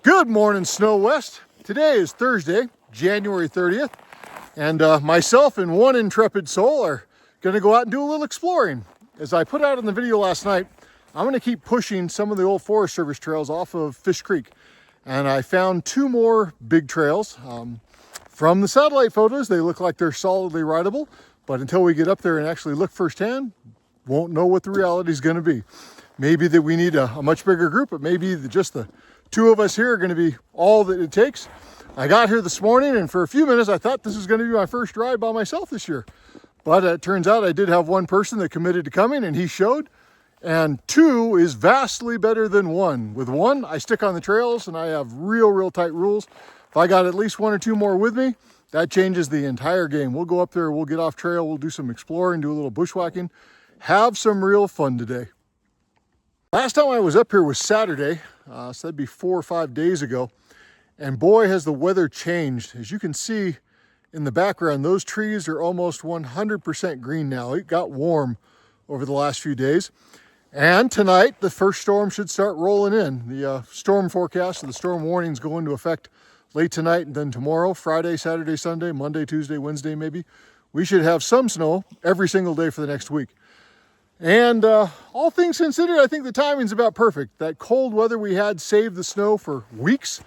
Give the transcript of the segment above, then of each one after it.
Good morning, Snow West. Today is Thursday, January 30th, and myself and one intrepid soul are going to go out and do a little exploring. As I put out in the video last night, I'm going to keep pushing some of the old Forest Service trails off of Fish Creek, and I found two more big trails. From the satellite photos, they look like they're solidly rideable, but until we get up there and actually look firsthand, won't know what the reality is going to be. Maybe that we need a much bigger group, but maybe just the two of us here are going to be all that it takes. I got here this morning, and for a few minutes I thought this was going to be my first ride by myself this year. But it turns out I did have one person that committed to coming, and he showed. And two is vastly better than one. With one, I stick on the trails and I have real tight rules. If I got at least one or two more with me, that changes the entire game. We'll go up there, we'll get off trail, we'll do some exploring, do a little bushwhacking, have some real fun today. Last time I was up here was Saturday, so that'd be 4 or 5 days ago. And boy, has the weather changed. As you can see in the background, those trees are almost 100% green now. It got warm over the last few days. And tonight, the first storm should start rolling in. The storm forecast, the storm warnings go into effect late tonight, and then tomorrow, Friday, Saturday, Sunday, Monday, Tuesday, Wednesday maybe. We should have some snow every single day for the next week. And all things considered, I think the timing's about perfect. That cold weather we had saved the snow for weeks.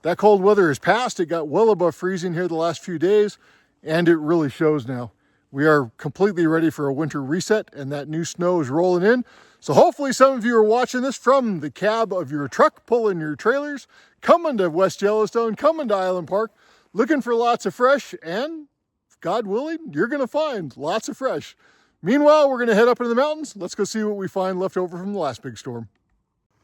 That cold weather is past. It got well above freezing here the last few days, and it really shows now. We are completely ready for a winter reset, and that new snow is rolling in. So hopefully some of you are watching this from the cab of your truck, pulling your trailers, coming to West Yellowstone, coming to Island Park, looking for lots of fresh, and God willing, you're going to find lots of fresh. Meanwhile, we're going to head up into the mountains. Let's go see what we find left over from the last big storm.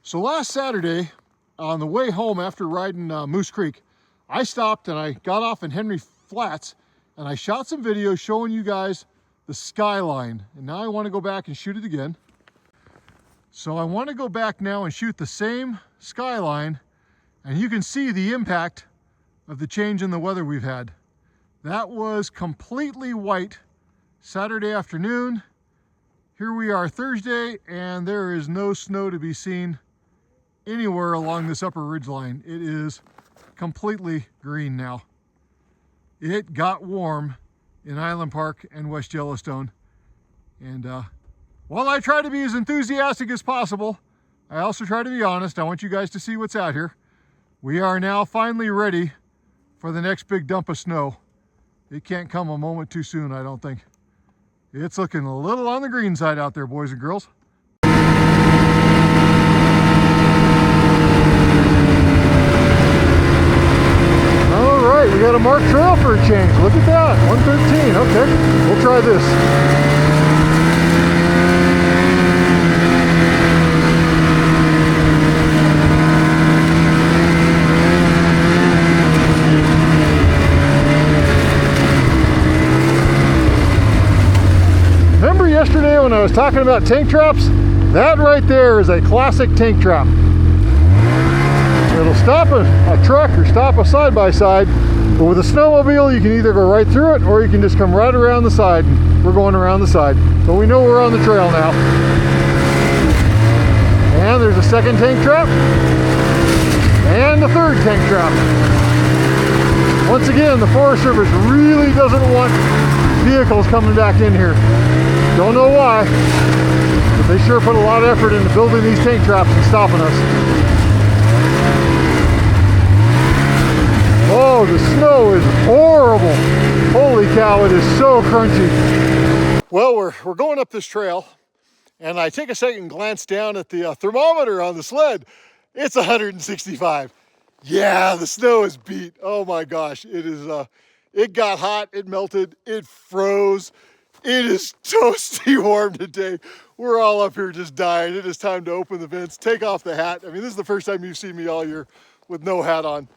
So last Saturday, on the way home after riding Moose Creek, I stopped and I got off in Henry Flats, and I shot some videos showing you guys the Skyline. And now I want to go back and shoot it again. So I want to go back now and shoot the same Skyline, and you can see the impact of the change in the weather we've had. That was completely white Saturday afternoon. Here we are Thursday, and there is no snow to be seen anywhere along this upper ridge line. It is completely green now. It got warm in Island Park and West Yellowstone, and while I try to be as enthusiastic as possible, I also try to be honest. I want you guys to see what's out here. We are now finally ready for the next big dump of snow. It can't come a moment too soon, I don't think. It's looking a little on the green side out there, boys and girls. All right, we got a marked trail for a change. Look at that, 113. Okay, we'll try this. Remember yesterday when I was talking about tank traps? That right there is a classic tank trap. It'll stop a truck or stop a side-by-side, but with a snowmobile you can either go right through it or you can just come right around the side. We're going around the side, but we know we're on the trail now. And there's a second tank trap and a third tank trap. Once again, the Forest Service really doesn't want vehicles coming back in here. Don't know why, but they sure put a lot of effort into building these tank traps and stopping us. Oh, the snow is horrible. Holy cow, it is so crunchy. Well, we're going up this trail, and I take a second glance down at the thermometer on the sled. It's 165. Yeah, the snow is beat. Oh my gosh, it is. It got hot, it melted, it froze. It is toasty warm today. We're all up here just dying. It is time to open the vents, take off the hat. I mean, this is the first time you've seen me all year with no hat on.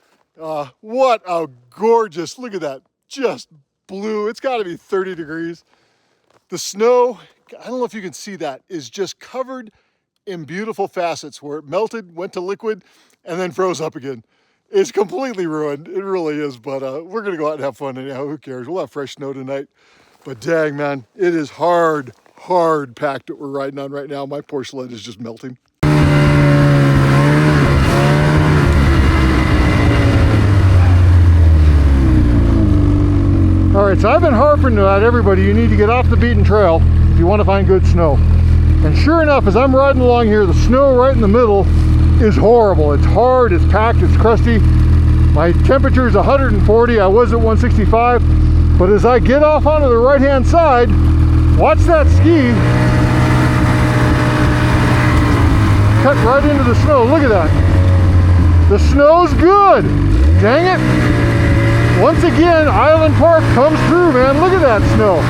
What a gorgeous, look at that, just blue. It's gotta be 30 degrees. The snow, I don't know if you can see that, is just covered in beautiful facets where it melted, went to liquid, and then froze up again. It's completely ruined. It really is, but we're gonna go out and have fun anyhow. Who cares? We'll have fresh snow tonight. But dang, man, it is hard pack that we're riding on right now. My poor sled is just melting. right, so I've been harping about everybody, you need to get off the beaten trail if you want to find good snow. And sure enough, as I'm riding along here, the snow right in the middle is horrible. It's hard, it's packed, it's crusty. My temperature is 140, I was at 165. But as I get off onto the right-hand side, watch that ski cut right into the snow. Look at that. The snow's good. Dang it. Once again, Island Park comes through, man. Look at that snow.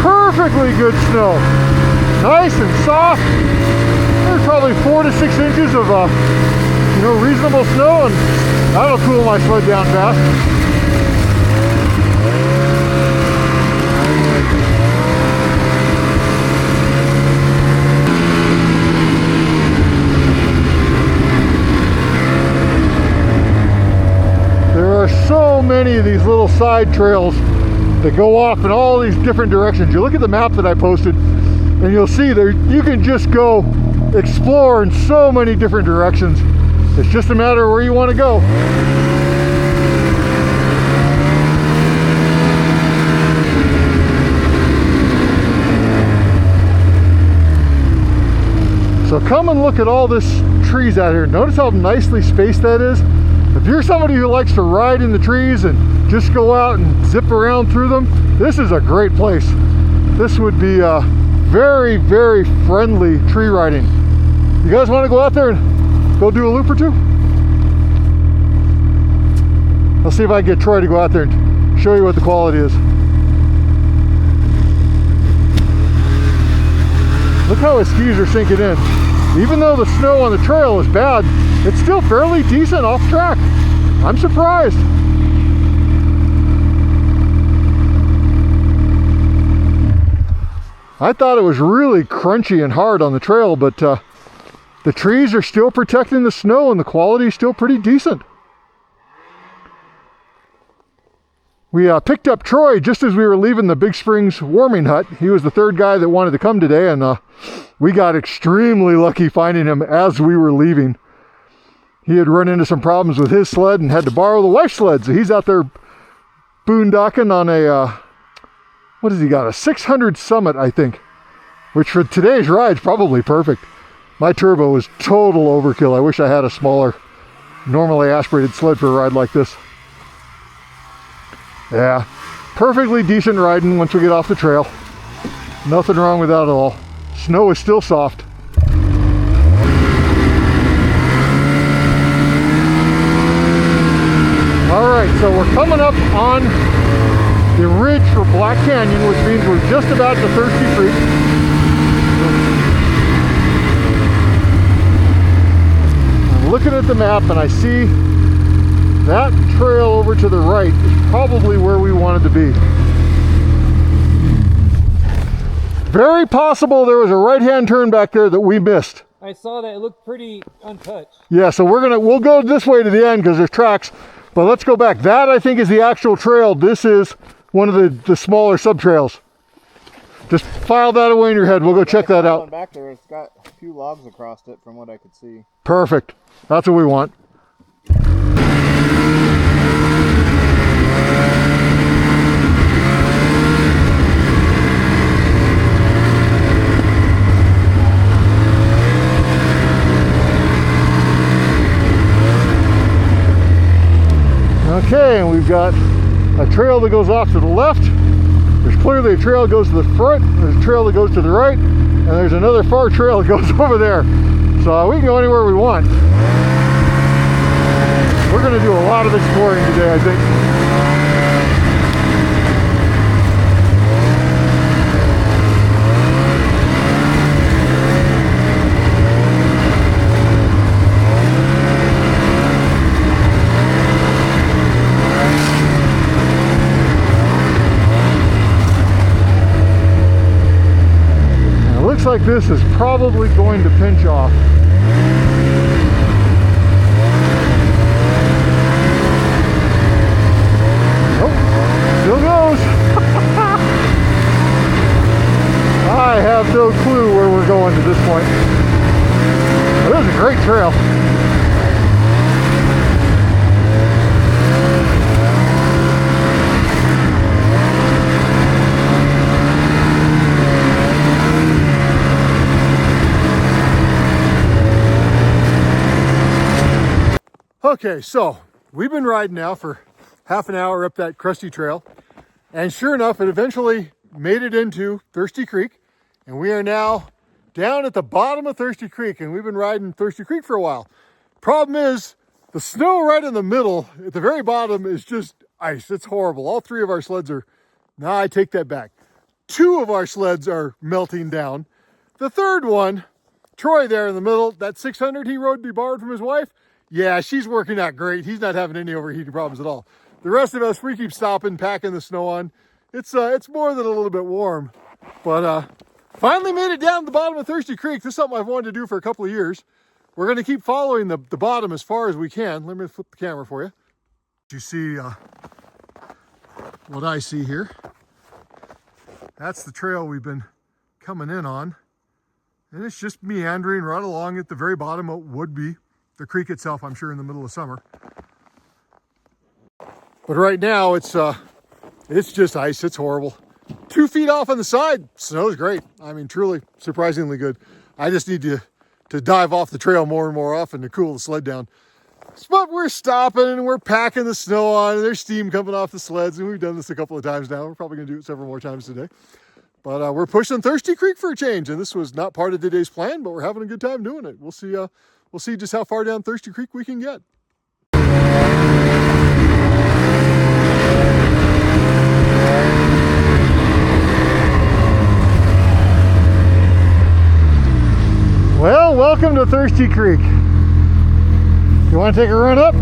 Perfectly good snow. Nice and soft. There's probably 4 to 6 inches of reasonable snow, and that'll cool my sled down fast. There are so many of these little side trails that go off in all these different directions. You look at the map that I posted, and you'll see there you can just go explore in so many different directions. It's just a matter of where you want to go. So come and look at all this trees out here. Notice how nicely spaced that is. If you're somebody who likes to ride in the trees and just go out and zip around through them, this is a great place. This would be very, very friendly tree riding. You guys want to go out there and go do a loop or two? I'll see if I can get Troy to go out there and show you what the quality is. Look how his skis are sinking in. Even though the snow on the trail is bad, it's still fairly decent off track. I'm surprised. I thought it was really crunchy and hard on the trail, but the trees are still protecting the snow and the quality is still pretty decent. We picked up Troy just as we were leaving the Big Springs warming hut. He was the third guy that wanted to come today, and we got extremely lucky finding him as we were leaving. He had run into some problems with his sled and had to borrow the wife's sled, so he's out there boondocking on a, what has he got, a 600 Summit, I think, which for today's ride is probably perfect. My turbo is total overkill. I wish I had a smaller, normally aspirated sled for a ride like this. Yeah, perfectly decent riding once we get off the trail. Nothing wrong with that at all. Snow is still soft. Alright, so we're coming up on the ridge for Black Canyon, which means we're just about to Thirsty Creek. I'm looking at the map and I see that trail over to the right is probably where we wanted to be. Very possible there was a right-hand turn back there that we missed. I saw that. It looked pretty untouched. Yeah, so we'll go this way to the end because there's tracks, but let's go back. That I think is the actual trail. This is one of the smaller sub-trails. Just file that away in your head. We'll go check that out. Back there, it's got a few logs across it from what I could see. Perfect. That's what we want. Okay, and we've got a trail that goes off to the left. There's clearly a trail that goes to the front. There's a trail that goes to the right. And there's another far trail that goes over there. So we can go anywhere we want. We're going to do a lot of exploring today, I think. Looks like this is probably going to pinch off. Nope, still goes. I have no clue where we're going at this point. But this is a great trail. Okay, so we've been riding now for half an hour up that Crusty trail, and sure enough, it eventually made it into Thirsty Creek, and we are now down at the bottom of Thirsty Creek, and we've been riding Thirsty Creek for a while. Problem is, the snow right in the middle, at the very bottom, is just ice. It's horrible. All three of our sleds are, I take that back. Two of our sleds are melting down. The third one, Troy there in the middle, that 600 he rode he borrowed from his wife, yeah, she's working out great. He's not having any overheating problems at all. The rest of us, we keep stopping, packing the snow on. It's more than a little bit warm, but finally made it down to the bottom of Thirsty Creek. This is something I've wanted to do for a couple of years. We're going to keep following the bottom as far as we can. Let me flip the camera for you. You see what I see here. That's the trail we've been coming in on. And it's just meandering right along at the very bottom of what would be the creek itself, I'm sure, in the middle of summer. But right now, it's just ice. It's horrible. 2 feet off on the side, snow's great. I mean, truly, surprisingly good. I just need to dive off the trail more and more often to cool the sled down. But we're stopping and we're packing the snow on, and there's steam coming off the sleds, and we've done this a couple of times now. We're probably going to do it several more times today. But we're pushing Thirsty Creek for a change, and this was not part of today's plan, but we're having a good time doing it. We'll see just how far down Thirsty Creek we can get. Well, welcome to Thirsty Creek. You want to take a run up?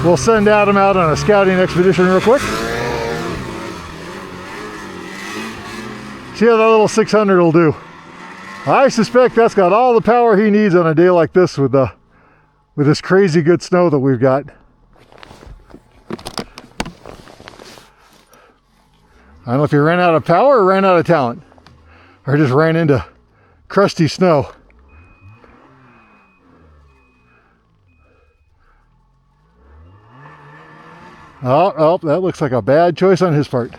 We'll send Adam out on a scouting expedition real quick. See how that little 600 will do. I suspect that's got all the power he needs on a day like this with this crazy good snow that we've got. I don't know if he ran out of power or ran out of talent, or just ran into crusty snow. Oh, that looks like a bad choice on his part.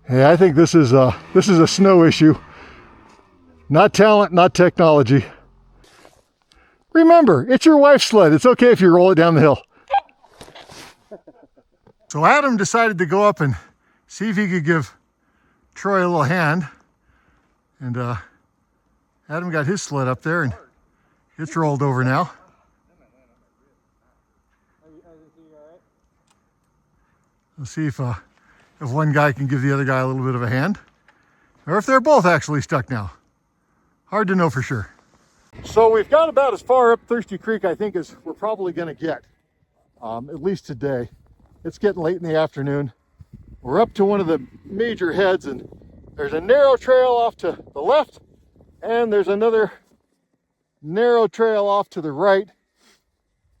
Hey, I think this is a snow issue, not talent, not technology. Remember, it's your wife's sled. It's okay if you roll it down the hill. So Adam decided to go up and see if he could give Troy a little hand. And Adam got his sled up there and it's rolled over now. Let's see if one guy can give the other guy a little bit of a hand, or if they're both actually stuck now. Hard to know for sure. So we've got about as far up Thirsty Creek, I think, as we're probably going to get, at least today. It's getting late in the afternoon. We're up to one of the major heads, and there's a narrow trail off to the left, and there's another narrow trail off to the right.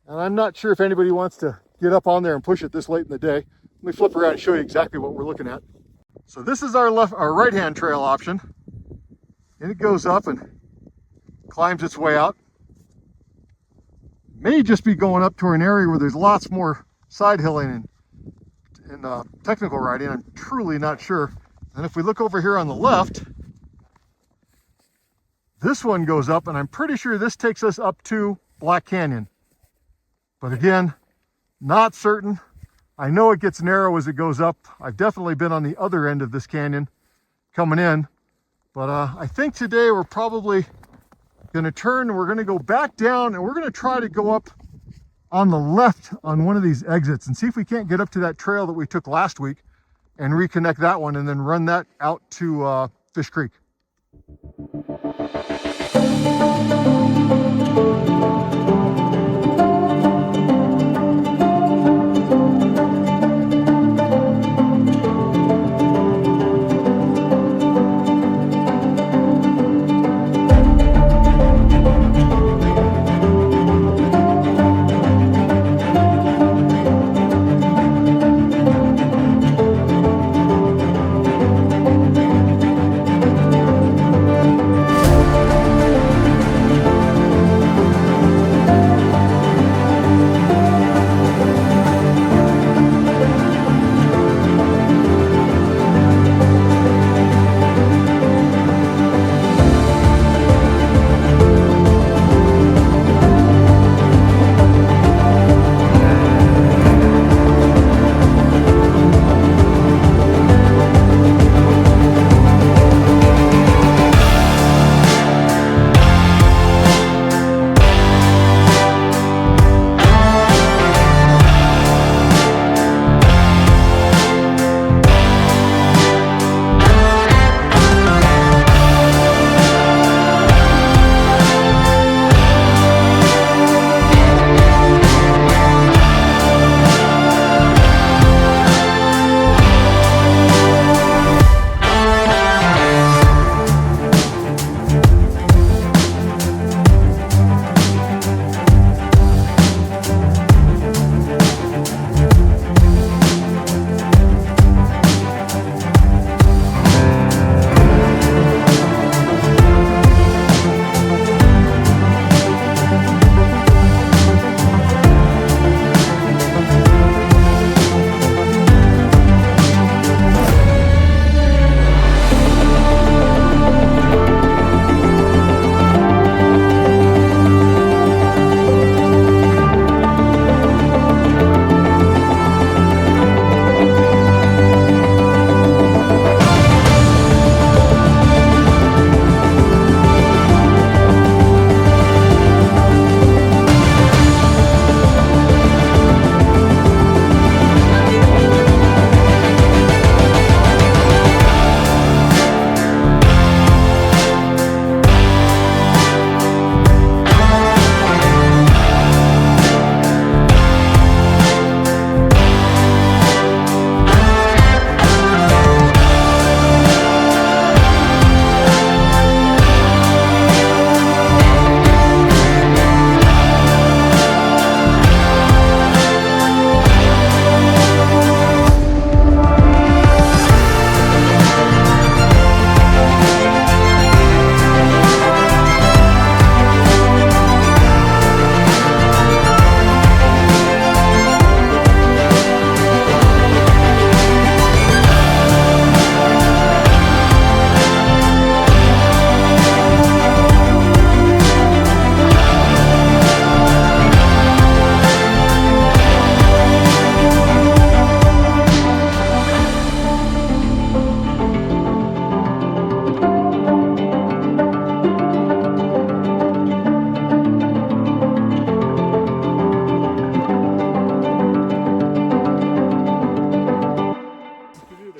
And I'm not sure if anybody wants to get up on there and push it this late in the day. Let me flip around and show you exactly what we're looking at. So this is our right-hand trail option, and it goes up and climbs its way out. May just be going up to an area where there's lots more side hilling and technical riding. I'm truly not sure. And if we look over here on the left, this one goes up, and I'm pretty sure this takes us up to Black Canyon. But again, not certain. I know it gets narrow as it goes up. I've definitely been on the other end of this canyon coming in. But I think today we're probably going to turn, and we're going to go back down, and we're going to try to go up on the left on one of these exits and see if we can't get up to that trail that we took last week and reconnect that one and then run that out to Fish Creek.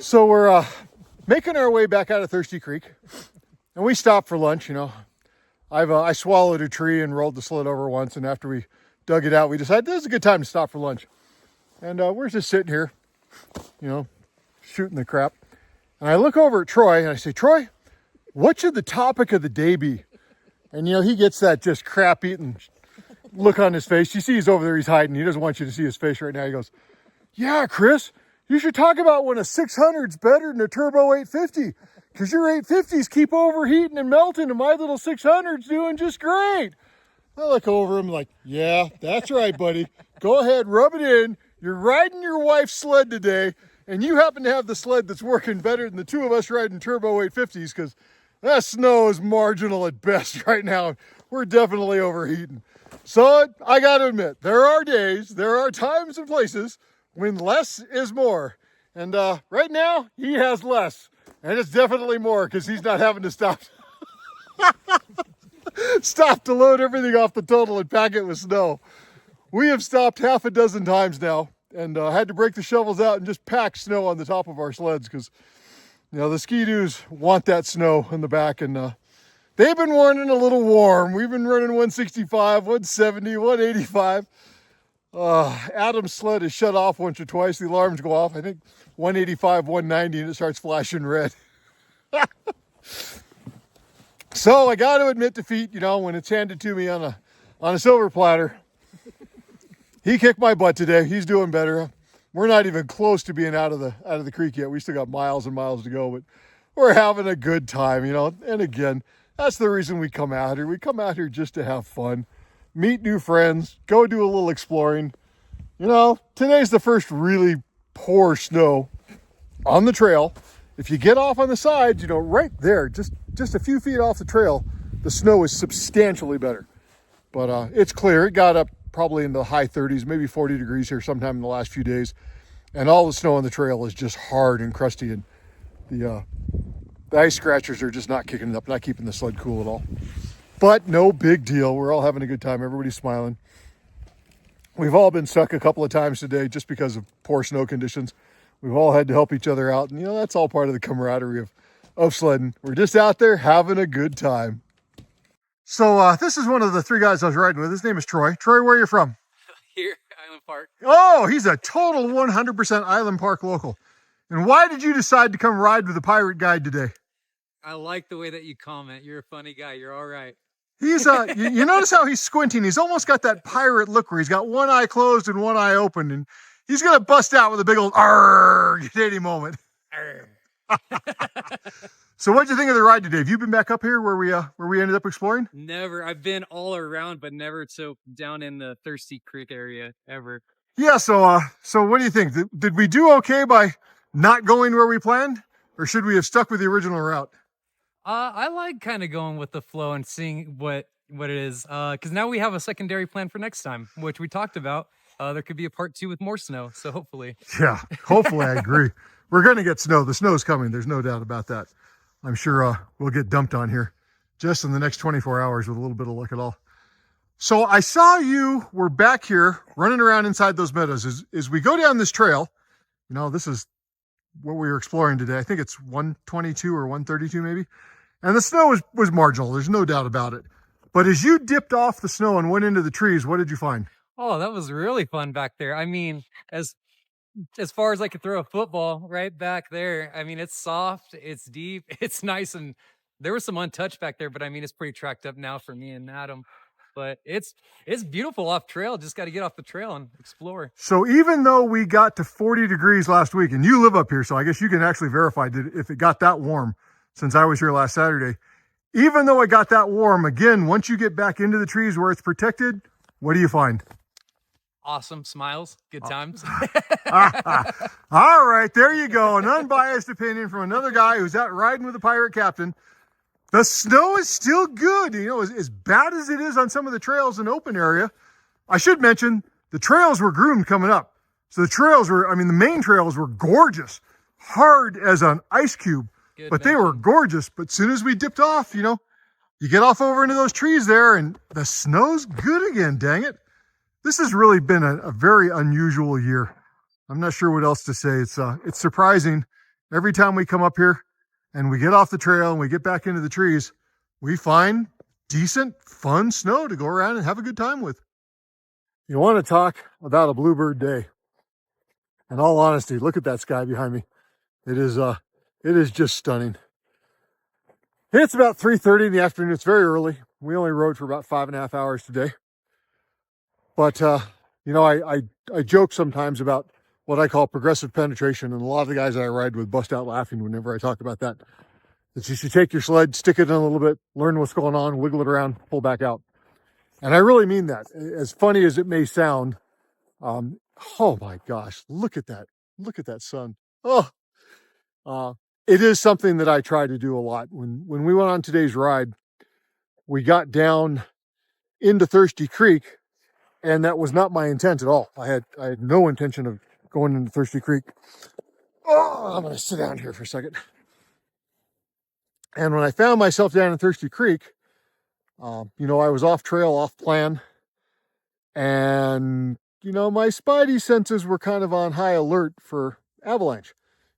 So we're making our way back out of Thirsty Creek, and we stopped for lunch. You know, I swallowed a tree and rolled the sled over once, and after we dug it out, we decided this is a good time to stop for lunch. And we're just sitting here, you know, shooting the crap. And I look over at Troy and I say, Troy, what should the topic of the day be? And, you know, he gets that just crap eating look on his face. You see he's over there, he's hiding. He doesn't want you to see his face right now. He goes, yeah, Chris, you should talk about when a 600's better than a turbo 850 because your 850s keep overheating and melting and my little 600's doing just great. I look over him like, yeah, that's right, buddy. Go ahead, rub it in. You're riding your wife's sled today, and you happen to have the sled that's working better than the two of us riding turbo 850s because that snow is marginal at best right now. We're definitely overheating. So I got to admit, there are days, there are times and places when less is more. And right now, he has less. And it's definitely more because he's not having to stop. Stop to load everything off the total and pack it with snow. We have stopped half a dozen times now and had to break the shovels out and just pack snow on the top of our sleds because, you know, the Ski-Doos want that snow in the back, and they've been running a little warm. We've been running 165, 170, 185. Adam's sled is shut off once or twice. The alarms go off. I think 185, 190, and it starts flashing red. So I got to admit defeat, you know, when it's handed to me on a silver platter. He kicked my butt today. He's doing better. We're not even close to being out of the creek yet. We still got miles and miles to go, but we're having a good time, you know. And again, that's the reason we come out here. We come out here just to have fun, meet new friends, go do a little exploring. You know, today's the first really poor snow on the trail. If you get off on the sides, you know, right there, just a few feet off the trail, the snow is substantially better. But it's clear. It got up probably in the high 30s, maybe 40 degrees here sometime in the last few days. And all the snow on the trail is just hard and crusty. And the ice scratchers are just not kicking it up, not keeping the sled cool at all. But no big deal. We're all having a good time. Everybody's smiling. We've all been stuck a couple of times today just because of poor snow conditions. We've all had to help each other out. And, you know, that's all part of the camaraderie of sledding. We're just out there having a good time. So this is one of the three guys I was riding with. His name is Troy. Troy, where are you from? Here, Island Park. Oh, he's a total 100% Island Park local. And why did you decide to come ride with the Pirate Guide today? I like the way that you comment. You're a funny guy. You're all right. He's you notice how he's squinting. He's almost got that pirate look where he's got one eye closed and one eye open, and he's gonna bust out with a big old "arr" at any moment. So what'd you think of the ride today? Have you been back up here where we ended up exploring? Never. I've been all around, but never so down in the Thirsty Creek area ever. Yeah. So what do you think? Did we do okay by not going where we planned, or should we have stuck with the original route? I like kind of going with the flow and seeing what it is. Because now we have a secondary plan for next time, which we talked about. There could be a part 2 with more snow. So hopefully. Yeah, hopefully. I agree. We're going to get snow. The snow's coming. There's no doubt about that. I'm sure we'll get dumped on here just in the next 24 hours with a little bit of luck at all. So I saw you were back here running around inside those meadows. As we go down this trail, you know, this is what we were exploring today. I think it's 122 or 132 maybe. And the snow was marginal. There's no doubt about it. But as you dipped off the snow and went into the trees, what did you find? Oh, that was really fun back there. I mean, as far as I could throw a football right back there. I mean, it's soft, it's deep, it's nice, and there was some untouched back there, but I mean, it's pretty tracked up now for me and Adam. But it's beautiful off trail. Just got to get off the trail and explore. So even though we got to 40 degrees last week, and you live up here, so I guess you can actually verify if it got that warm since I was here last Saturday. Even though it got that warm, again, once you get back into the trees where it's protected, what do you find? Awesome. Smiles. Good times. All right, there you go. An unbiased opinion from another guy who's out riding with a pirate captain. The snow is still good. You know, as bad as it is on some of the trails in open area, I should mention the trails were groomed coming up. So the trails were, I mean, the main trails were gorgeous, hard as an ice cube, but they were gorgeous. But as soon as we dipped off, you know, you get off over into those trees there and the snow's good again, dang it. This has really been a very unusual year. I'm not sure what else to say. It's surprising Every time we come up here and we get off the trail and we get back into the trees, we find decent, fun snow to go around and have a good time with. You want to talk about a bluebird day? In all honesty, look at that sky behind me. It is just stunning. It's about 3:30 in the afternoon. It's very early. We only rode for about 5.5 hours today. But, you know, I joke sometimes about what I call progressive penetration, and a lot of the guys that I ride with bust out laughing whenever I talk about that. That you should take your sled, stick it in a little bit, learn what's going on, wiggle it around, pull back out. And I really mean that. As funny as it may sound, oh my gosh, look at that. Look at that sun. Oh, it is something that I try to do a lot. When we went on today's ride, we got down into Thirsty Creek, and that was not my intent at all. I had no intention of going into Thirsty Creek. Oh, I'm going to sit down here for a second. And when I found myself down in Thirsty Creek, you know, I was off trail, off plan, and, you know, my spidey senses were kind of on high alert for avalanche.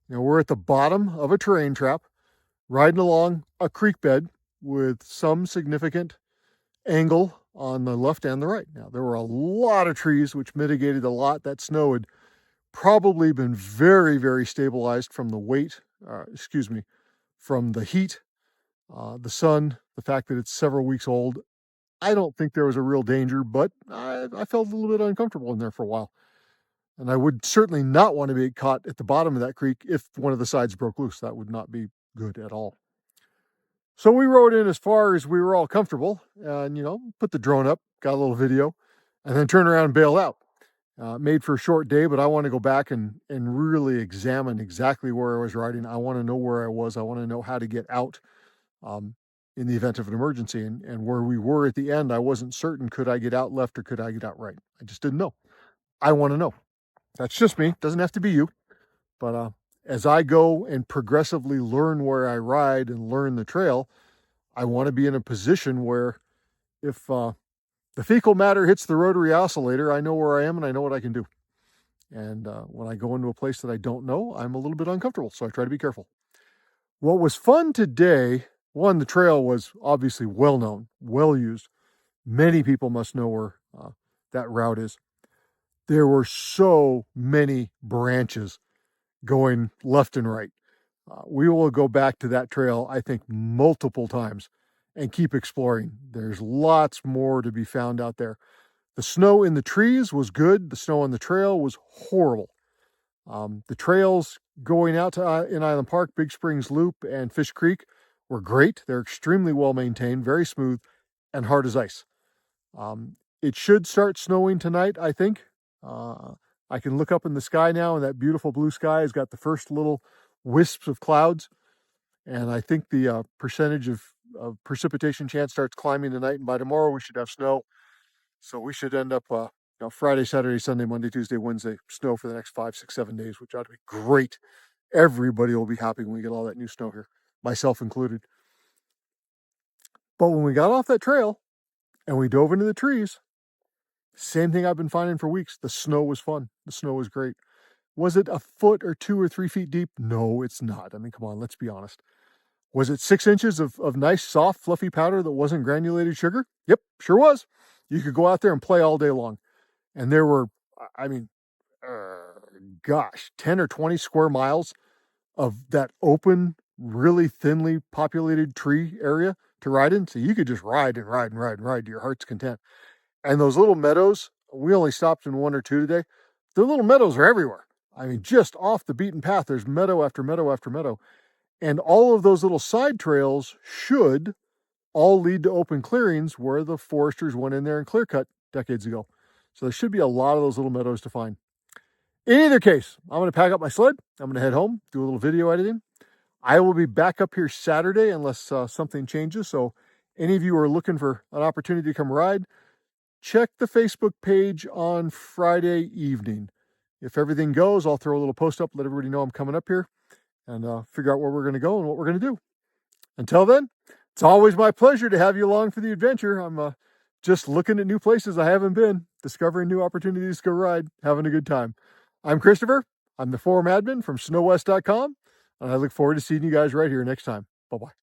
You know, we're at the bottom of a terrain trap, riding along a creek bed with some significant angle on the left and the right. Now, there were a lot of trees, which mitigated a lot. That snow had probably been very, very stabilized from the weight, from the heat, the sun, the fact that it's several weeks old. I don't think there was a real danger, but I felt a little bit uncomfortable in there for a while. And I would certainly not want to be caught at the bottom of that creek if one of the sides broke loose. That would not be good at all. So we rode in as far as we were all comfortable and, you know, put the drone up, got a little video, and then turned around and bailed out. Made for a short day, but I want to go back and really examine exactly where I was riding. I want to know where I was. I want to know how to get out in the event of an emergency. And where we were at the end, I wasn't certain, could I get out left or could I get out right? I just didn't know. I want to know. That's just me. Doesn't have to be you. But as I go and progressively learn where I ride and learn the trail, I want to be in a position where if the fecal matter hits the rotary oscillator, I know where I am and I know what I can do. And when I go into a place that I don't know, I'm a little bit uncomfortable, so I try to be careful. What was fun today, one, the trail was obviously well known, well used. Many people must know where that route is. There were so many branches going left and right. We will go back to that trail, I think, multiple times and keep exploring. There's lots more to be found out there. The snow in the trees was good. The snow on the trail was horrible. The trails going out to in Island Park, Big Springs Loop, and Fish Creek were great. They're extremely well maintained, very smooth, and hard as ice. It should start snowing tonight, I think. I can look up in the sky now, and that beautiful blue sky has got the first little wisps of clouds. And I think the percentage of precipitation chance starts climbing tonight. And by tomorrow, we should have snow. So we should end up Friday, Saturday, Sunday, Monday, Tuesday, Wednesday, snow for the next 5, 6, 7 days, which ought to be great. Everybody will be happy when we get all that new snow here, myself included. But when we got off that trail and we dove into the trees, same thing I've been finding for weeks. The snow was fun. The snow was great. Was it a foot or 2 or 3 feet deep? No, it's not. I mean, come on, let's be honest. Was it 6 inches of nice, soft, fluffy powder that wasn't granulated sugar? Yep, sure was. You could go out there and play all day long. And there were, 10 or 20 square miles of that open, really thinly populated tree area to ride in. So you could just ride and ride and ride and ride to your heart's content. And those little meadows, we only stopped in 1 or 2 today. The little meadows are everywhere. I mean, just off the beaten path, there's meadow after meadow after meadow. And all of those little side trails should all lead to open clearings where the foresters went in there and clear cut decades ago. So there should be a lot of those little meadows to find. In either case, I'm going to pack up my sled. I'm going to head home, do a little video editing. I will be back up here Saturday unless something changes. So any of you who are looking for an opportunity to come ride, check the Facebook page on Friday evening. If everything goes, I'll throw a little post up, let everybody know I'm coming up here, and figure out where we're going to go and what we're going to do. Until then, it's always my pleasure to have you along for the adventure. I'm just looking at new places I haven't been, discovering new opportunities to go ride, having a good time. I'm Christopher. I'm the forum admin from snowwest.com. And I look forward to seeing you guys right here next time. Bye-bye.